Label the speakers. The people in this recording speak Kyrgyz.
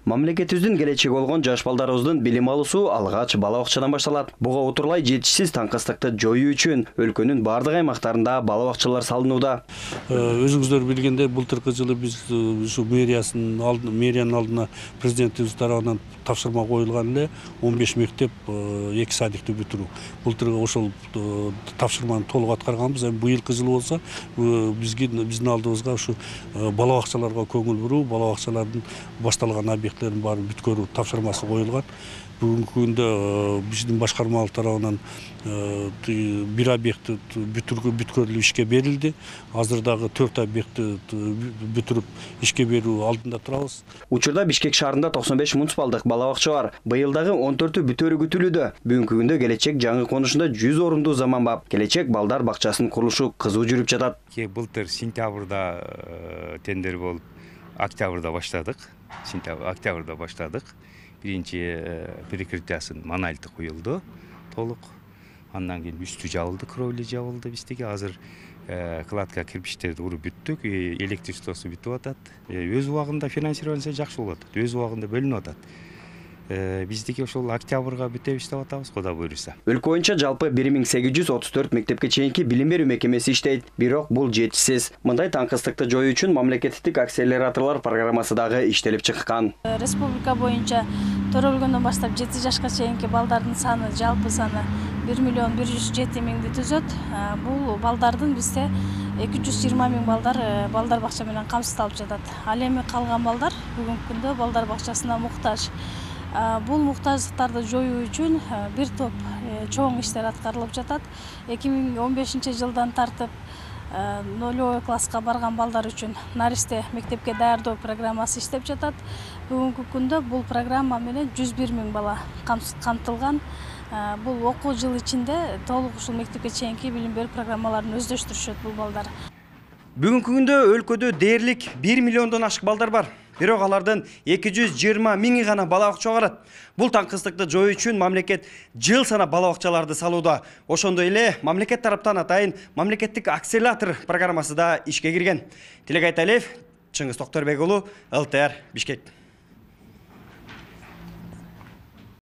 Speaker 1: Мамлекетибиздин келечеги болгон жаш балдарыбыздын билим алуусу алгач бала бакчадан башталат. Буга утурлай жетишсиз таңкыстыкты жоюу үчүн өлкөнүн бардык аймактарында бала бакчалар салынууда.
Speaker 2: Өзүңүздөр билгендей, былтыркы жылы биз ушу мэриянын алдына президентибиз тарабынан тапшырма коюлган эле 15 мектеп 2 садикти бүтүрүү. Былтыркы ошол тапшырманы толук аткарганбыз. Эми быйылкы жылы болсо биздин алдыбызга ушу бала бакчаларга көңүл буруу, бала бакчалардын башталган объекттерин баарын бүткөрүү тапшырмасы коюлган. Бүгүнкү күндө биздин башкармалык тарабынан бир объекти бүткөрүлүп ишке берилди. Азыр дагы 4 объекти бүтүрүп ишке берүү алдында турабыз.
Speaker 1: Учурда Бишкек шаарында 95 муниципалдык бала бакча бар. Быйыл дагы 14 бүтөөрү күтүлүүдө. Бүгүнкү күндө Келечек жаңы конушунда 100 орундуу заманбап Келечек балдар бакчасынын курулушу кызуу жүрүп жатат.
Speaker 3: Былтыр сентябрда тендер болуп, октябрда баштадык. Октябрда баштадык. Биринчи перекрытиясын монолиты куюлду толук. Андан кийин үстү жабылды, кровля жабылды биздеги. Азыр кладка кирпичтерди уруп бүттүк, электричествосу бүтүп атат. Өз убагында финансирование жакшы болуп атат, өз убагында бөлүнүп атат. Биздики ошол октябрга бүтөбүз деп атабыз, Кудай буйруса.
Speaker 1: Өлкө боюнча жалпы 1834 мектепке чейинки билим берүү мекемеси иштейт. Бирок бул жетишсиз. Мындай таңкыстыкты жоюу үчүн мамлекеттик акселераторлор программасы дагы иштелип чыккан.
Speaker 4: Республика боюнча төрөлгөндөн баштап 7 жашка чейинки балдардын саны, жалпы саны 1.107.000 түзөт. Бул балдардын бизде 220 000 балдар бакча менен камсыздалып жатат. Ал эми калган балдар бүгүнкү күндө балдар бакчасына муктаж. Бул муктаждыктарды жоюу үчүн бир топ чоң иштер аткарылып жатат. 2015 жылдан тартып нолевой класска барган балдар үчүн наристе мектепке даярдоо программасы иштеп жатат. Бүгүнкү күндө бул программа менен 101 000 бала камтылган. Бул окуу жылы ичинде толук ушул мектепке чейинки билим берүү программаларын өздөштүрүшөт бул балдар.
Speaker 1: Бүгүнкү күндө өлкөдө дээрлик 1 миллиондон ашык балдар бар. Бирок алардын 220 000 гана бала бакча барат. Бул таңкыстыкты жоюу үчүн мамлекет жыл санап бала бакчаларды салууда. Ошондой эле мамлекет тараптан атайын мамлекеттик акселератор программасы да ишке кирген. Тилек Айталиев, Чыңгыз Токторбек уулу, ЛТР, Бишкек.